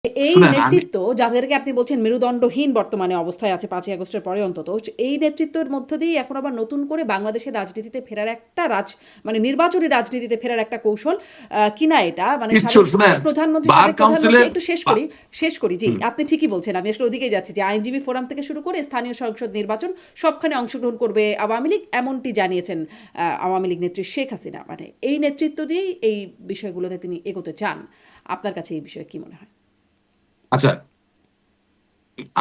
এই শুনেন আমি নেতৃত্ব যাদেরকে আপনি বলছেন মেরুদণ্ডহীন বর্তমানে অবস্থায় আছে 5ই আগস্টের পরে অন্তত, এই নেতৃত্বের মধ্য দিয়ে এখন আবার নতুন করে বাংলাদেশের রাজনীতিতে ফেরার একটা মানে নির্বাচনী রাজনীতিতে ফেরার একটা কৌশল কিনা এটা, মানে কিচ্ছু সাবেক শুনেন, প্রধানমন্ত্রী, বার সাবেক প্রধানমন্ত্রী, কাউন্সিলের একটু শেষ করি জি, আপনি ঠিকই বলছেন, আমি আসলে ওদিকেই যাচ্ছি যে আইনজীবী ফোরাম থেকে শুরু করে স্থানীয় সংসদ নির্বাচন সবখানে অংশগ্রহণ করবে আওয়ামী লীগ, এমনটি জানিয়েছেন আওয়ামী লীগ নেত্রী শেখ হাসিনা। মানে এই নেতৃত্ব দিয়েই এই বিষয়গুলোতে তিনি এগোতে চান। আপনার কাছে এই বিষয়ে কি মনে হয়? আচ্ছা,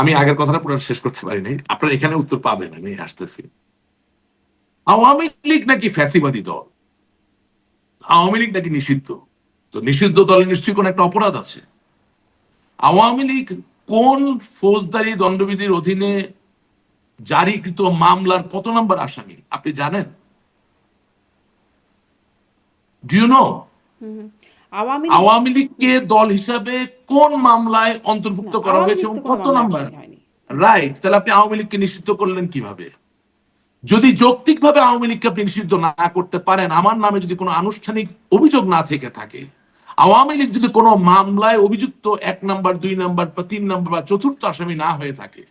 আমি আগের কথাটা পুরো শেষ করতে পারি নাই, আপনার এখানে উত্তর পাবেন, আমি আসতেছি। আওয়ামী লীগ নাকি ফ্যাসিবাদী দল? আওয়ামী লীগ নাকি নিষিদ্ধ? তো নিষিদ্ধ দলে নিশ্চয়ই কোন একটা অপরাধ আছে। আওয়ামী লীগ কোন ফৌজদারি দণ্ডবিধির অধীনে জারিকৃত মামলার কত নম্বর আসামি আপনি জানেন? Do you know? Awami League. Awami লীগকে দল হিসাবে কোন মামলায় না, অন্তর্ভুক্ত করা আওয়ামী হয়েছে লীগ এবং তো কোনো কত মামলায় নাম্বার? আসামি হয়নি। রাইট, তাহলে আপনি আওয়ামী লীগকে নিষিদ্ধ করলেন কিভাবে? যদি যৌক্তিকভাবে আওয়ামী লীগকে আপনি নিষিদ্ধ না করতে পারেন, আমার নামে যদি কোনো আনুষ্ঠানিক অভিযোগ না থেকে থাকে, আওয়ামী লীগ যদি কোনো মামলায় অভিযুক্ত 1 নাম্বার 2 নাম্বার বা 3 নাম্বার বা চতুর্থ আসামি না হয়ে থাকে,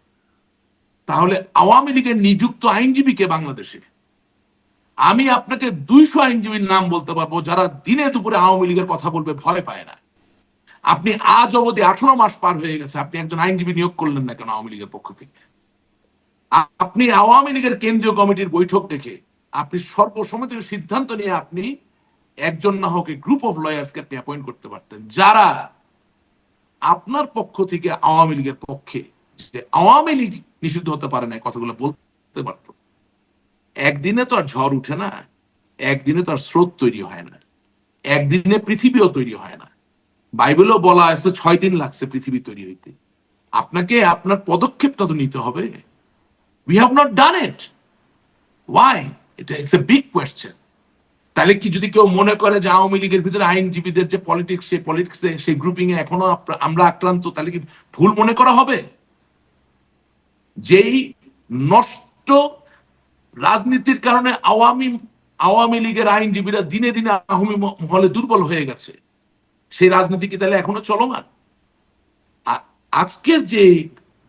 তাহলে আওয়ামী লীগের নিযুক্ত আইনজীবীকে বাংলাদেশে, আমি আপনাকে 200 আইনজীবীর নাম বলতে পারবো যারা দিনে দুপুরে আওয়ামী লীগের কথা বলবে ভয় পায় না। আপনি আজ অবধি 18 মাস পার হয়ে গেছে, আপনি একজন আইনজীবী নিয়োগ করলেন না কেন আওয়ামী লীগের পক্ষ থেকে? আপনি আওয়ামী লীগের কেন্দ্রীয় কমিটির বৈঠক ডেকে আপনি সর্বসম্মতির সিদ্ধান্ত নিয়ে আপনি একজন না হোক গ্রুপ অফ লয়ার্সকে আপনি অ্যাপয়েন্ট করতে পারতেন, যারা আপনার পক্ষ থেকে আওয়ামী লীগের পক্ষে, যে আওয়ামী লীগ নিষিদ্ধ হতে পারে না কথাগুলো বলতে পারত। একদিনে তো আর ঝড় উঠে না, একদিনে তো আর স্রোত তৈরি হয় না, একদিনে পৃথিবীও তৈরি হয় না। বাইবেলও বলা আছে 6 দিন লাগছে পৃথিবী তৈরি হইতে। আপনাকে আপনার পদক্ষেপটা তো নিতে হবে। We have not done it. Why? এটা ইটস এ বিগ কোয়েশ্চেন। তাহলে কি যদি কেউ মনে করে যে আওয়ামী লীগের ভিতরে আইনজীবীদের যে পলিটিক্স, সেই পলিটিক্সে সেই গ্রুপিং এ এখনো আমরা আক্রান্ত, তাহলে কি ভুল মনে করা হবে? যেই নষ্ট রাজনীতির কারণে আওয়ামী লীগের আইনজীবীরা দিনে দিনে আওয়ামী মহলে দুর্বল হয়ে গেছে, সেই রাজনীতি কি তাহলে এখনো চলমান? আজকের যে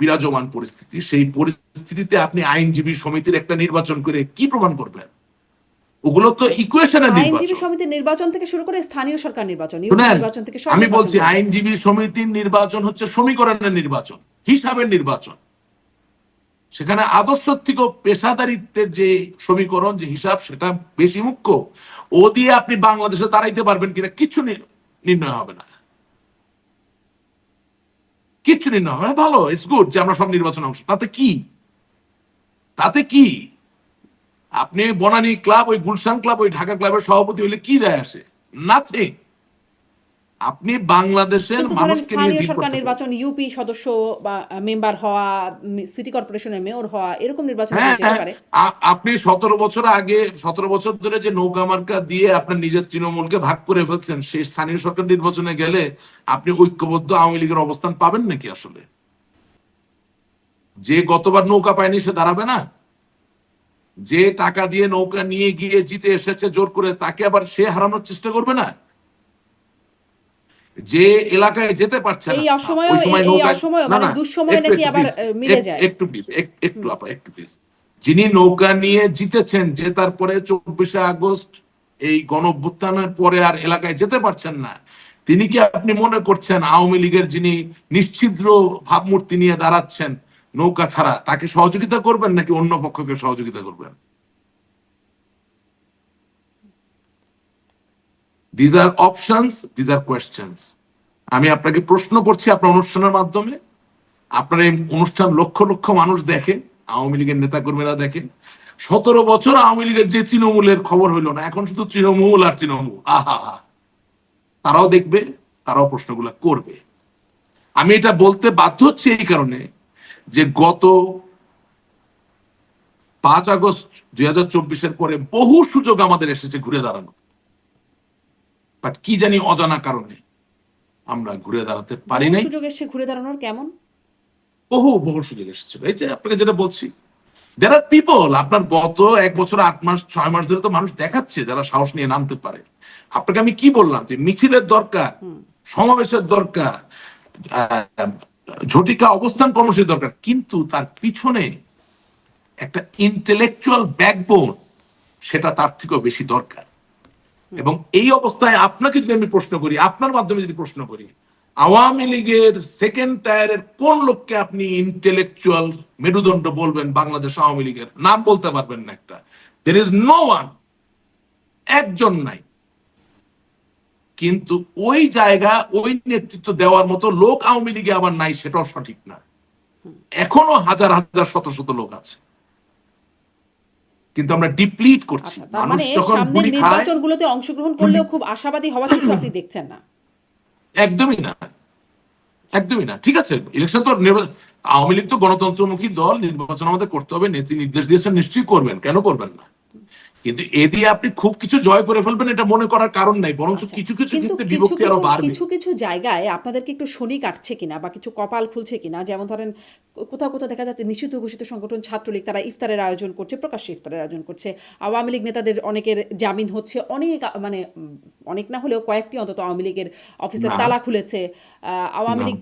বিরাজমান পরিস্থিতি, সেই পরিস্থিতিতে আপনি আইনজীবী সমিতির একটা নির্বাচন করে কি প্রমাণ করবেন? ওগুলো তো ইকুয়েশনের আইনজীবী নির্বাচন। সমিতির নির্বাচন থেকে শুরু করে স্থানীয় সরকার নির্বাচন, ইউপি শুনেন, নির্বাচন থেকে সব আমি নির্বাচন বলছি করবে। আইনজীবী সমিতির নির্বাচন হচ্ছে সমীকরণের নির্বাচন, হিসাবের নির্বাচন। সেখানে আদর্শ থেকে পেশাদারিত্বের যে সমীকরণ, যে হিসাব, সেটা বেশি মুখ্য। ও দিয়ে আপনি বাংলাদেশে দাঁড়াইতে পারবেন কিনা কিছু নির্ণয় হবে না, কিচ্ছু নির্ণয় হবে না। ভালো, ইটস গুড যে আমরা সব নির্বাচনে অংশ, তাতে কি? তাতে কি? আপনি বনানী ক্লাব, ওই গুলশান ক্লাব, ওই ঢাকা ক্লাবের সভাপতি হইলে কি যায় আসে? নাথিং। আপনি বাংলাদেশের কিন্তু ধরেন মানুষকে নিয়ে স্থানীয় ডিল সরকার করতেছেন। নির্বাচন, ইউপি সদস্য বা মেম্বার হওয়া, সিটি কর্পোরেশনের মেয়র হওয়া, এরকম নির্বাচনে তো হ্যাঁ, যেতে পারে। আপনি 17 বছর আগে, 17 বছর ধরে যে নৌকা মার্কা দিয়ে আপনার নিজের তৃণমূলকে ভাগ করে ফেলছেন, সেই স্থানীয় সরকার নির্বাচনে গেলে আপনি ঐক্যবদ্ধ আওয়ামী লীগের অবস্থান পাবেন নাকি আসলে? যে গতবার নৌকা পায়নি সে দাঁড়াবে না? যে টাকা দিয়ে নৌকা নিয়ে গিয়ে জিতে এসেছে জোর করে, তাকে আবার সে হারানোর চেষ্টা করবে না? যে এলাকায় যেতে পারছে এই না অসময়েও ওই সময় এই নৌকায়, অসময় না মানে না, দুঃসময় একটু নাকি একটু আবার প্লিজ, মিলে যায়। একটু প্লিজ, একটু আপা, একটু প্লিজ। যিনি নৌকা নিয়ে জিতেছেন, যে তারপরে 24শে আগস্ট এই গণ অভ্যুত্থানের পরে আর এলাকায় যেতে পারছেন না, তিনি কি আপনি মনে করছেন আওয়ামী লীগের যিনি নিশ্ছিদ্র ভাবমূর্তি নিয়ে দাঁড়াচ্ছেন নৌকা ছাড়া, তাকে সহযোগিতা করবেন নাকি অন্য পক্ষকে সহযোগিতা করবেন? These are options, these are questions. আমি আপনাকে প্রশ্ন করছি আপনার অনুষ্ঠানের মাধ্যমে। আপনার এই অনুষ্ঠান লক্ষ লক্ষ মানুষ দেখে, আওয়ামী লীগের নেতা কর্মীরা দেখেন। 17 বছর আওয়ামী লীগের যে তৃণমূলের খবর হইল না, এখন শুধু তৃণমূল আর তৃণমূল, আহা হা। তারাও দেখবে, তারাও প্রশ্নগুলো করবে। আমি এটা বলতে বাধ্য হচ্ছি এই কারণে যে গত 5 আগস্ট 2024 পরে বহু সুযোগ আমাদের এসেছে ঘুরে দাঁড়ানো, বাট কি জানি অজানা কারণে আমরা ঘুরে দাঁড়াতে পারি বহু নাই। সুযোগ এসে ঘুরে দাঁড়ানোর কেমন? বহু বহু সুযোগ এসেছিল। এই যে আপনাকে যেটা বলছি, দেয়ার আর পিপল, আপনার গত 1 বছর 8 মাস 6 মাস ধরে তো মানুষ দেখাচ্ছে যারা সাহস নিয়ে নামতে পারে। আপনাকে আমি কি বললাম যে মিছিলের দরকার, সমাবেশের দরকার, আহ, ঝটিকা অবস্থান কর্মসূচি দরকার, কিন্তু তার পিছনে একটা ইন্টেলেকচুয়াল ব্যাকবোন সেটা তার থেকেও বেশি দরকার। এবং এই অবস্থায় আপনাকে যদি আমি প্রশ্ন করি, আপনার মাধ্যমে যদি প্রশ্ন করি, আওয়ামী লীগের সেকেন্ড টায়ারের কোন লোককে আপনি ইন্টেলেকচুয়াল মেরুদণ্ড বলবেন বাংলাদেশ আওয়ামী লীগের? নাম বলতে পারবেন না একটা। দের ইজ নো ওয়ান, একজন নাই। কিন্তু ওই জায়গা, ওই নেতৃত্ব দেওয়ার মতো লোক আওয়ামী লীগে আবার নাই, সেটাও সঠিক না। এখনো হাজার হাজার শত শত লোক আছে, কিন্তু আমরা ডিপ্লিট করছি। আচ্ছা, তার মানুষ মানে যখন সামনের গুলি খায়, নির্বাচনগুলোতে অংশগ্রহণ করলেও খুব আশাবাদী হওয়ার কিছু আপনি দেখছেন না? একদমই না, একদমই না। ঠিক আছে, ইলেকশন তো আওয়ামী লীগ তো গণতন্ত্রমুখী দল, নির্বাচন আমাদের করতে হবে, নেত্রী নির্দেশ দিয়েছেন, নিশ্চয়ই করবেন, কেন করবেন না? কিন্তু এ দিয়ে আপনি খুব কিছু জয় করে ফেলবেন এটা মনে করার কারণ নাই, বরঞ্চ আচ্ছা, কিছু কিছু কিন্তু ক্ষেত্রে কিছু বিভক্তি আরো কিছু বাড়বে। কিছু কিছু জায়গায় আপনাদেরকে একটু শনি কাটছে কিনা বা কিছু কপাল খুলছে কিনা, যেমন ধরেন কোথাও কোথাও দেখা যাচ্ছে নিষিদ্ধ ঘোষিত সংগঠন ছাত্রলীগ তারা ইফতারের আয়োজন করছে, প্রকাশ্যে ইফতারের আয়োজন করছে। আওয়ামী লীগ নেতাদের অনেকের জামিন হচ্ছে, অনেক মানে অনেক না হলেও কয়েকটি অন্তত আওয়ামী লীগের অফিসের না, তালা খুলেছে। আওয়ামী না, লীগ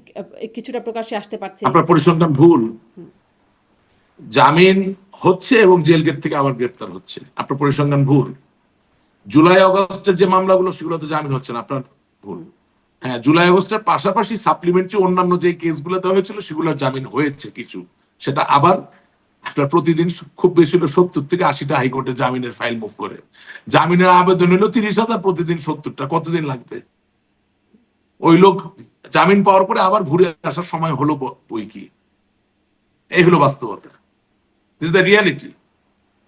কিছুটা প্রকাশ্যে আসতে পারছে। আপনার পরিসংখ্যান ভুল। জামিন হচ্ছে এবং জেল গেট থেকে আবার গ্রেপ্তার হচ্ছে, আপনার পরিসংখ্যান ভুল। জুলাই আগস্টের যে মামলাগুলো সেগুলোতে জামিন হচ্ছে না, আপনার ভুল। হ্যাঁ, জুলাই আগস্টের পাশাপাশি সাপ্লিমেন্টারি অন্যান্য যে কেসগুলো দেওয়া হয়েছিল সেগুলোর জামিন হয়েছে কিছু, সেটা আবার আপনার প্রতিদিন খুব বেশি হলো 70 থেকে 80টা হাইকোর্টে জামিনের ফাইল মুভ করে। জামিনের আবেদন হলো 30,000, প্রতিদিন 70টা, কতদিন লাগবে? ওই লোক জামিন পাওয়ার পরে আবার ঘুরে আসার সময় হলো বই কি? এই হলো বাস্তবতা, দিস ইজ দ্য রিয়ালিটি।